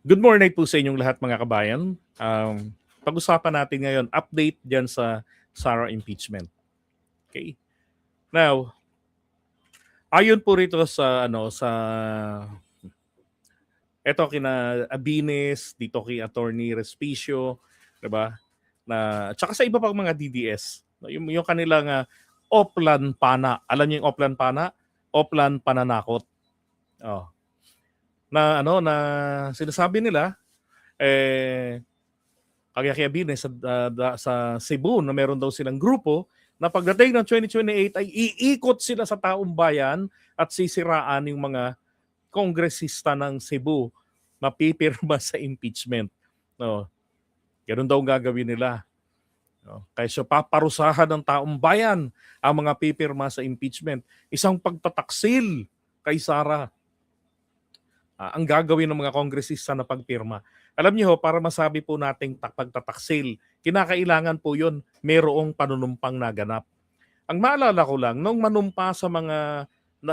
Good morning po sa inyong lahat mga kabayan. Pag-usapan natin ngayon, update dyan sa Sara impeachment. Okay? Now, ayon po rito sa eto kina Abines, dito kay Attorney Respicio, 'di ba? Na tsaka sa iba pang mga DDS, no, yung kanilang Oplan Pana. Alam niyo yung Oplan Pana? Oplan Pananakot. Oh. Na sinasabi nila kaya sa Cebu na meron daw silang grupo na pagdating ng 2028 ay iikot sila sa taong bayan at sisiraan yung mga kongresista ng Cebu na pipirma sa impeachment. No, ganun daw ang gagawin nila. No, kaysa paparusahan ng taong bayan ang mga pipirma sa impeachment. Isang pagtataksil kay Sara ang gagawin ng mga kongresista na pagpirma. Alam niyo, para masabi po nating pagtataksil, kinakailangan po yun mayroong panunumpang naganap. Ang maalala ko lang, nung manumpa sa mga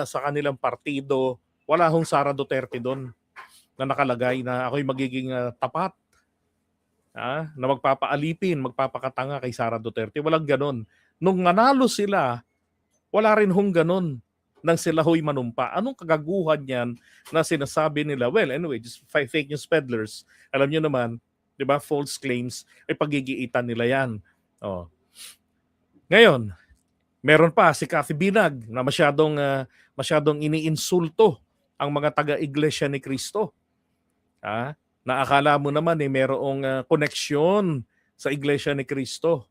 sa kanilang partido, wala hong Sara Duterte doon na nakalagay na ako'y magiging tapat, na magpapaalipin, magpapakatanga kay Sara Duterte. Walang ganon. Nung nanalo sila, wala rin hong ganon nang sila ho'y manumpa. Anong kagaguhan yan na sinasabi nila? Well, anyway, just fake news peddlers. Alam nyo naman, di ba, false claims, ay pagigiitan nila yan. Oh. Ngayon, meron pa si Cathy Binag na masyadong iniinsulto ang mga taga-iglesia ni Cristo. Na akala mo naman merong koneksyon sa iglesia ni Cristo.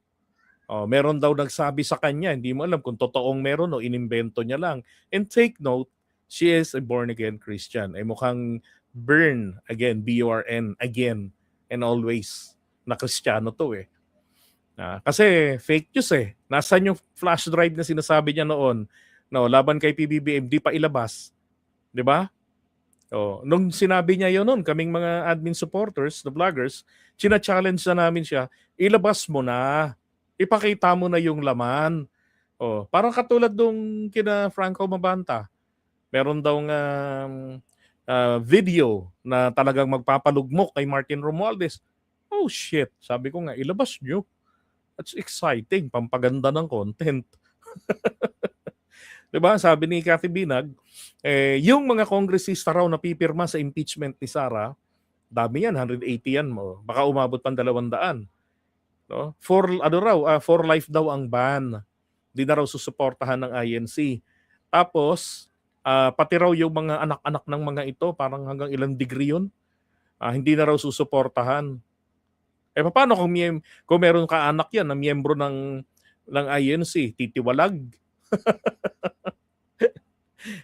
Meron daw nagsabi sa kanya, hindi mo alam kung totoong meron o inimbento niya lang. And take note, she is a born-again Christian. Ay mukhang burn again, B-U-R-N, again and always na Kristiyano to eh. Kasi fake news eh. Nasaan yung flash drive na sinasabi niya noon? No, laban kay PBBM, di pa ilabas. Di ba? Nung sinabi niya yun noon, kaming mga admin supporters, the vloggers, china-challenge na namin siya, ilabas mo na. Ipakita mo na yung laman. Parang katulad nung kina Franco Mabanta. Meron daw video na talagang magpapalugmok kay Martin Romualdez. Oh shit, sabi ko nga, ilabas nyo. That's exciting, pampaganda ng content. Diba? Sabi ni Cathy Binag, yung mga kongresista raw na pipirma sa impeachment ni Sara, dami yan, 180 yan mo. Baka umabot pang 200. No? For life daw ang ban. Hindi na raw susuportahan ng INC. Tapos, pati raw yung mga anak-anak ng mga ito, parang hanggang ilang degree yun, hindi na raw susuportahan. Paano kung meron ka anak yan na miyembro ng INC, titiwalag?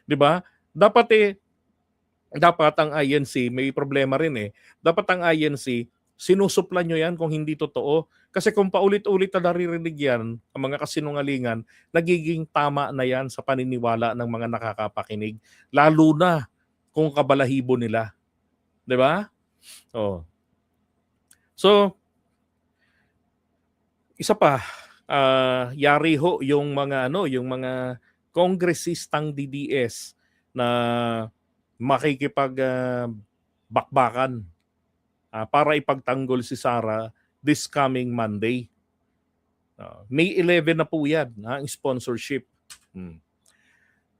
Di ba? Dapat ang INC, may problema rin eh. Dapat ang INC, sinusuplan nyo yan kung hindi totoo. Kasi kung paulit-ulit na naririnig yan, ang mga kasinungalingan, nagiging tama na yan sa paniniwala ng mga nakakapakinig. Lalo na kung kabalahibo nila. Di ba? So, isa pa, yari ho yung mga kongresistang DDS na makikipag-bakbakan para ipagtanggol si Sara this coming Monday. May 11 na po yan, ang sponsorship.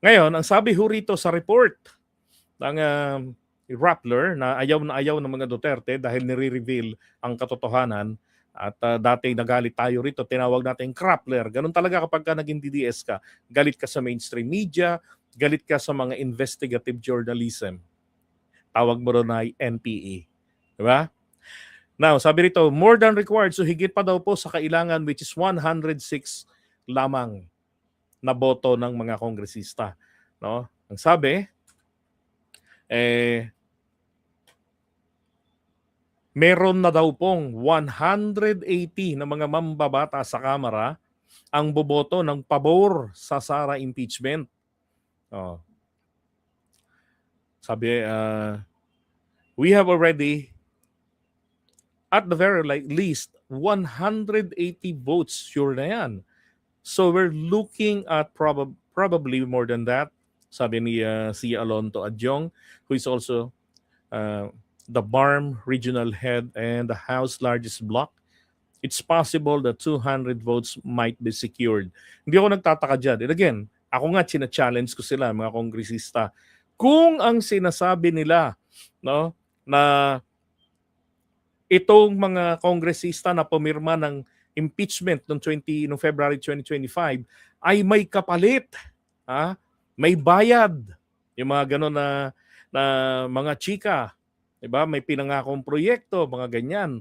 Ngayon, ang sabi ho rito sa report ng Rappler na ayaw ng mga Duterte dahil nire-reveal ang katotohanan at dati nagalit tayo rito, tinawag natin Rappler. Ganun talaga kapag ka naging DDS ka. Galit ka sa mainstream media, galit ka sa mga investigative journalism. Tawag mo ron ay NPA. Diba? Now, sabi rito, more than required, so higit pa daw po sa kailangan which is 106 lamang na boto ng mga kongresista. No? Ang sabi, meron na daw pong 180 na mga mambabata sa Kamara ang boboto ng pabor sa Sara impeachment. Sabi, we have already, at the very least, 180 votes. Sure na yan. So we're looking at probably more than that. Sabi ni si Alonto Adjong, who is also the BARM regional head and the House largest bloc, it's possible that 200 votes might be secured. Hindi ako nagtataka dyan. And again, ako nga challenge ko sila, mga kongresista. Kung ang sinasabi nila, no, na itong mga kongresista na pumirma ng impeachment noong February 2025 ay may kapalit, may bayad, yung mga gano'n na mga chika, 'di ba? May pinangakong proyekto, mga ganyan.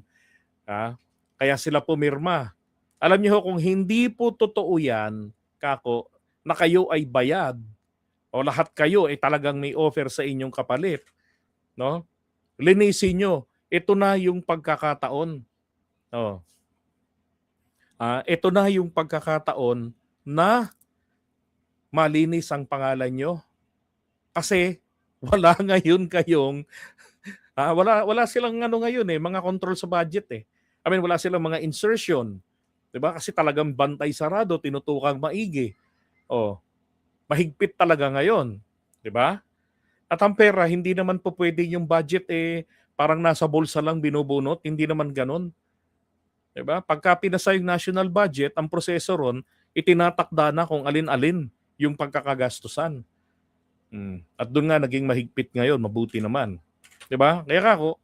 Kaya sila pumirma. Alam niyo kung hindi po totoo 'yan, kako, na kayo ay bayad o lahat kayo ay talagang may offer sa inyong kapalit, no? Linisin nyo. Ito na yung pagkakataon. Ito na yung pagkakataon na malinis ang pangalan nyo. Kasi wala ngayon kayong wala silang ngayon mga control sa budget eh. I mean, wala silang mga insertion. 'Di ba? Kasi talagang bantay sarado, tinutukang maigi. Mahigpit talaga ngayon, 'di ba? At ang pera, hindi naman po pwede yung budget parang nasa bulsa lang binubunot, hindi naman ganun. 'Di ba? Pagka pinasa yung national budget, ang proseso ron, itinatakda na kung alin-alin yung pagkakagastusan. At doon nga naging mahigpit ngayon, mabuti naman. 'Di ba? Kaya ako,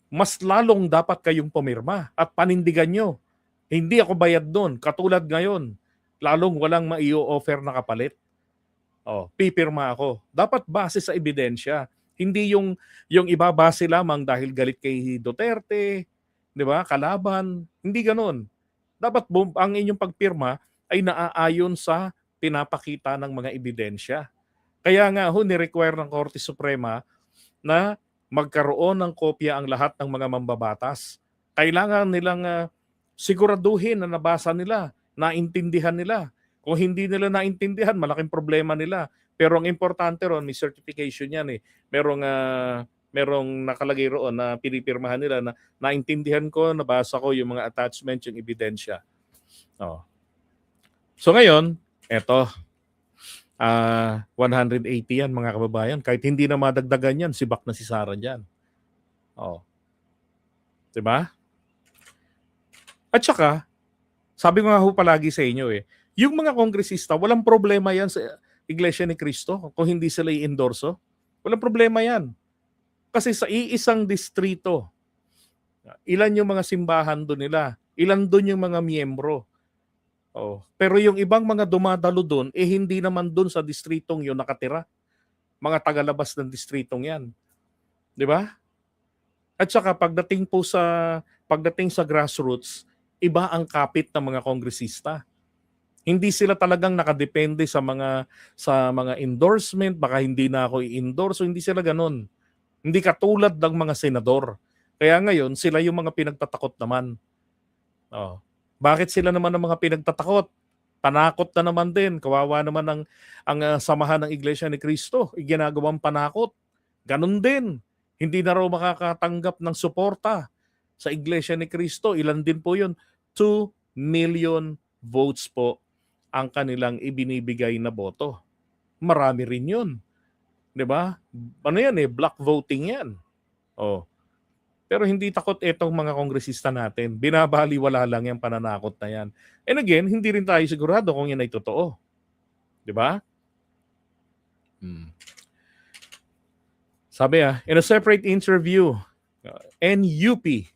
mas lalong dapat kayong pumirma at panindigan nyo. Hindi ako bayad doon. Katulad ngayon, lalong walang mai-offer na kapalit. Pipirma ako. Dapat base sa ebidensya. Hindi yung ibabase lamang dahil galit kay Duterte, 'di ba? Kalaban. Hindi ganoon. Dapat ang inyong pagpirma ay naaayon sa pinapakita ng mga ebidensya. Kaya nga ni-require ng Korte Suprema na magkaroon ng kopya ang lahat ng mga mambabatas. Kailangan nilang siguraduhin na nabasa nila, naintindihan nila. Kung hindi nila naintindihan, malaking problema nila. Pero ang importante ron, may certification yan eh. Merong nakalagay roon na pinipirmahan nila na naintindihan ko, nabasa ko yung mga attachments, yung ebidensya. So ngayon, eto, 180 yan mga kababayan. Kahit hindi na madagdagan yan, sibak na si Sara dyan. Diba? At saka, sabi ko nga ho palagi sa inyo yung mga kongresista, walang problema yan sa Iglesia ni Cristo kung hindi sila i-endorso. Walang problema yan. Kasi sa iisang distrito, ilan yung mga simbahan doon nila? Ilan doon yung mga miyembro? Pero yung ibang mga dumadalo doon, hindi naman doon sa distritong yun nakatira. Mga tagalabas ng distritong yan. Di ba? At saka pagdating sa grassroots, iba ang kapit ng mga kongresista. Hindi sila talagang nakadepende sa mga endorsement, baka hindi na ako i-endorse, so hindi sila ganun. Hindi katulad ng mga senador. Kaya ngayon, sila yung mga pinagtatakot naman. Bakit sila naman ang mga pinagtatakot? Panakot na naman din. Kawawa naman ang samahan ng Iglesia ni Cristo. Ginagawang panakot. Ganun din. Hindi na raw makakatanggap ng suporta sa Iglesia ni Cristo. Ilan din po yun? 2 million votes po ang kanilang ibinibigay na boto. Marami rin yun. 'Di ba? Ano yan block voting yan. Pero hindi takot itong mga kongresista natin. Binabaliwala lang yung pananakot na yan. And again, hindi rin tayo sigurado kung yan ay totoo. 'Di ba? Sabi in a separate interview, NUP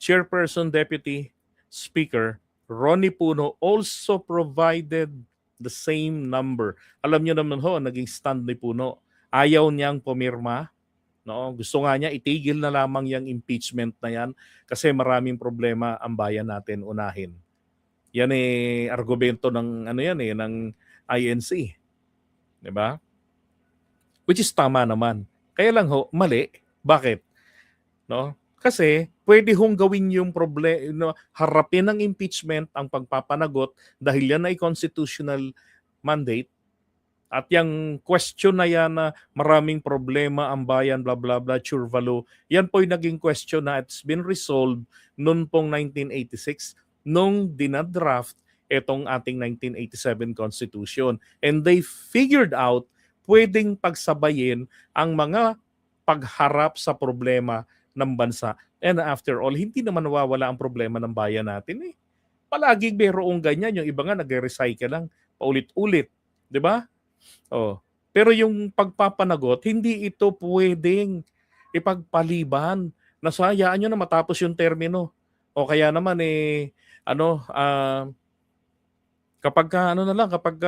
Chairperson Deputy Speaker Ronnie Puno also provided the same number. Alam niyo naman naging stand ni Puno. Ayaw niyang pumirma. Gusto nga niya itigil na lamang yung impeachment na yan kasi maraming problema ang bayan natin unahin. Yan argumento ng ng INC. 'Di ba? Which is tama naman. Kaya lang mali. Bakit? Kasi pwede gawin yung problema, harapin ng impeachment ang pagpapanagot dahil yan ay constitutional mandate. At yung question na yan na maraming problema ang bayan, blah blah blah, Churvalo, yan po yung naging question na it's been resolved noon pong 1986 nung dinadraft itong ating 1987 Constitution. And they figured out pwedeng pagsabayin ang mga pagharap sa problema ng bansa. And after all, hindi naman nawawala ang problema ng bayan natin eh. Palaging mayroong ganyan, yung iba nga nagre-recycle lang paulit-ulit, 'di ba? Oh. Pero yung pagpapanagot, hindi ito pwedeng ipagpaliban. Nasayaan nyo na matapos yung termino. O kaya naman ano, kapag ano na lang, kapag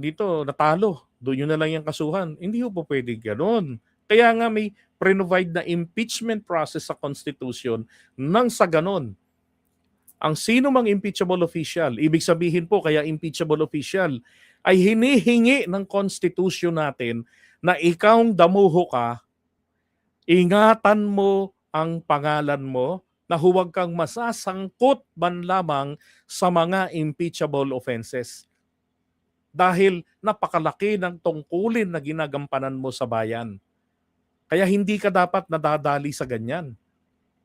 dito natalo, doon yun na lang yung kasuhan. Hindi po pwedeng ganoon. Kaya nga may pre-provide na impeachment process sa Constitution nang sa ganon. Ang sino mang impeachable official, ibig sabihin po kaya impeachable official, ay hinihingi ng Constitution natin na ikaw damuho ka, ingatan mo ang pangalan mo, na huwag kang masasangkot man lamang sa mga impeachable offenses. Dahil napakalaki ng tungkulin na ginagampanan mo sa bayan. Kaya hindi ka dapat nadadali sa ganyan.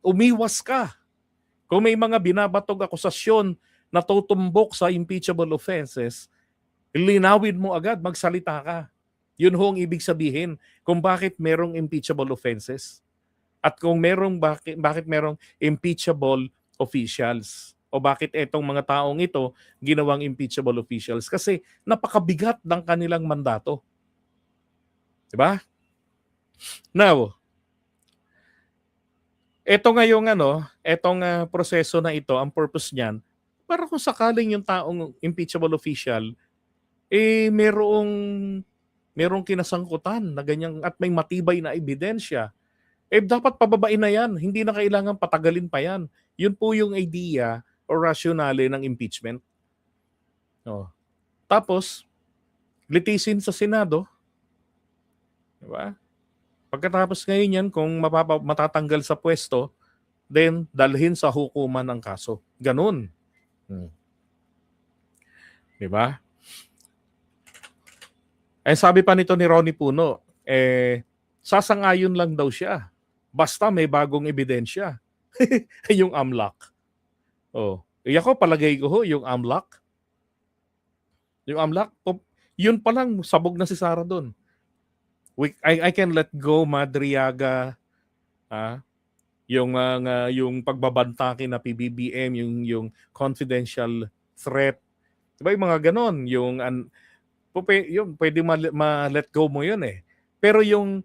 Umiwas ka. Kung may mga binabatog akusasyon na tutumbok sa impeachable offenses, linawin mo agad, magsalita ka. Yun ho ang ibig sabihin kung bakit merong impeachable offenses. At kung bakit merong impeachable officials. O bakit etong mga taong ito ginawang impeachable officials? Kasi napakabigat ng kanilang mandato. Diba? Now, eto nga yung etong proseso na ito, ang purpose niyan, para kung sakaling yung taong impeachable official, merong kinasangkutan na ganyan at may matibay na ebidensya, dapat pababain na yan. Hindi na kailangan patagalin pa yan. Yun po yung idea o rationale ng impeachment. Oh. Tapos, litisin sa Senado. Diba? Pagkatapos ngayon yan, kung matatanggal sa pwesto, then dalhin sa hukuman ang kaso. Ganun. Diba? Sabi pa nito ni Ronnie Puno, sasangayon lang daw siya. Basta may bagong ebidensya. Yung AMLAC. Oh. Ako palagay ko ho, yung AMLAC. Yung AMLAC, yun pa lang, sabog na si Sara doon. I can let go Madriaga, yung pagbabanta kina PBBM, yung confidential threat. Diba yung mga ganon, yung pwede ma-let go mo yun eh. Pero yung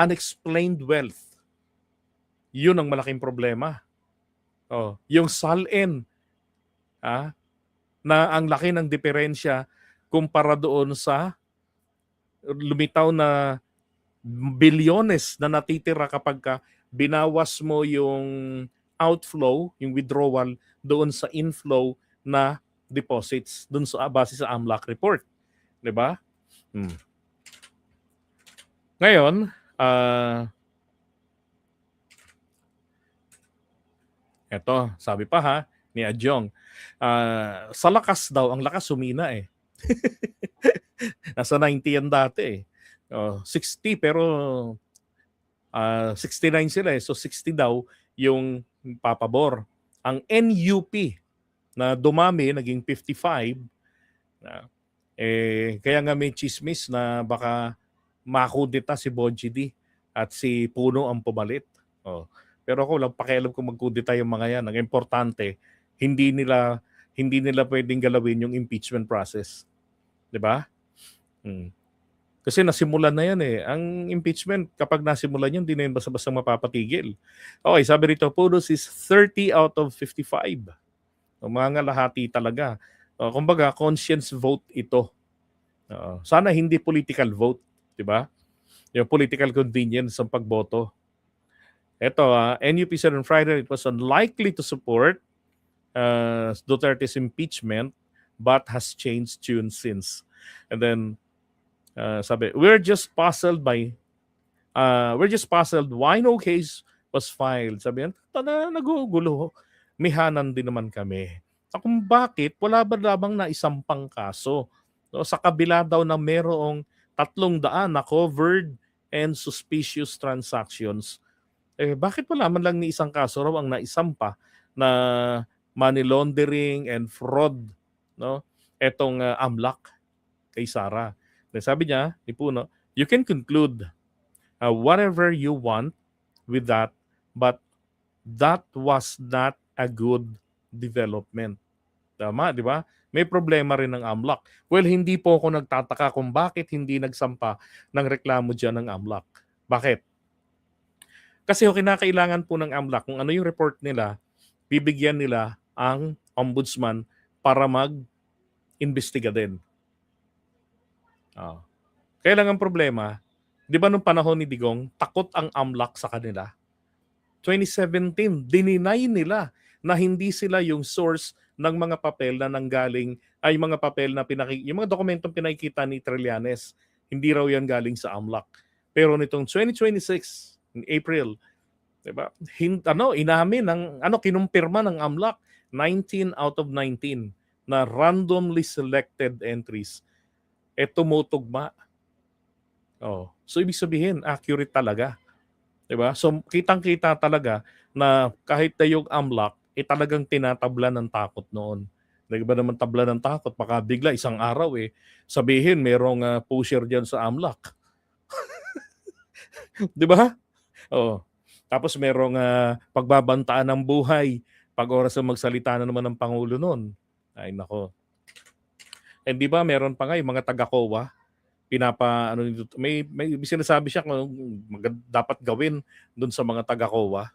unexplained wealth, yun ang malaking problema. Oh, yung SALN, na ang laki ng diferensya kumpara doon sa lumitaw na bilyones na natitira kapag binawas mo yung outflow, yung withdrawal doon sa inflow na deposits doon sa base sa AMLAC report, 'di ba? Ngayon, eto, sabi pa ni Adjong, sa lakas daw, ang lakas humina eh. Nasa 90 yan dati eh. 60 pero 69 sila eh. So 60 daw yung papabor. Ang NUP na dumami, naging 55, kaya nga may chismis na baka makudita si Bonjidi at si Puno ang pumalit. Pero ako lang pakialam kung magkudita yung mga yan. Ang importante, hindi nila pwedeng galawin yung impeachment process. 'Di ba? Kasi nasimulan na yan eh. Ang impeachment, kapag nasimulan yan, hindi na yun basta-basta mapapatigil. Okay, sabi rito, Pudos is 30 out of 55. Mga lahati talaga. Kumbaga, conscience vote ito. Sana hindi political vote. Diba? Yung political convenience ng pagboto. Ito, NUP said on Friday it was unlikely to support Duterte's impeachment but has changed tune since. And then, sabi, we're just puzzled why no case was filed. Sabi yan, nagugulo. Mihanan din naman kami. Kung bakit, wala ba lamang na isampang kaso? So, sa kabila daw na merong 300 na covered and suspicious transactions. Bakit wala man lang ni isang kaso raw ang naisampa na money laundering and fraud, no? Etong AMLAC kay Sara. Sabi niya, ni Puno, you can conclude whatever you want with that, but that was not a good development. Tama, di ba? May problema rin ng AMLAC. Well, hindi po ako nagtataka kung bakit hindi nagsampa ng reklamo dyan ng AMLAC. Bakit? Kasi kinakailangan po ng AMLAC, kung ano yung report nila, bibigyan nila ang ombudsman para mag-imbestiga din. Kaya lang ang problema, di ba nung panahon ni Digong, takot ang AMLAC sa kanila? 2017, dininay nila na hindi sila yung source ng mga papel na nanggaling, ay mga papel na yung mga dokumentong pinakikita ni Trillanes, hindi raw yan galing sa AMLAC. Pero nitong 2026, in April, diba, inamin kinumpirma ng AMLAC, 19 out of 19 na randomly selected entries. Tumutugma. So ibig sabihin, accurate talaga. Diba? So kitang-kita talaga na kahit na yung AMLAC, talagang tinatabla ng takot noon. Diba naman tabla ng takot? Baka bigla isang araw sabihin merong pusher dyan sa AMLAC. Diba? Tapos merong pagbabantaan ng buhay pag oras na magsalita na naman ng Pangulo noon. Ay nako. And di ba meron pa nga yung mga taga-COA, may sinasabi siya kung dapat gawin doon sa mga taga-COA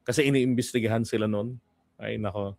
kasi iniimbestigahan sila noon. Ay nako.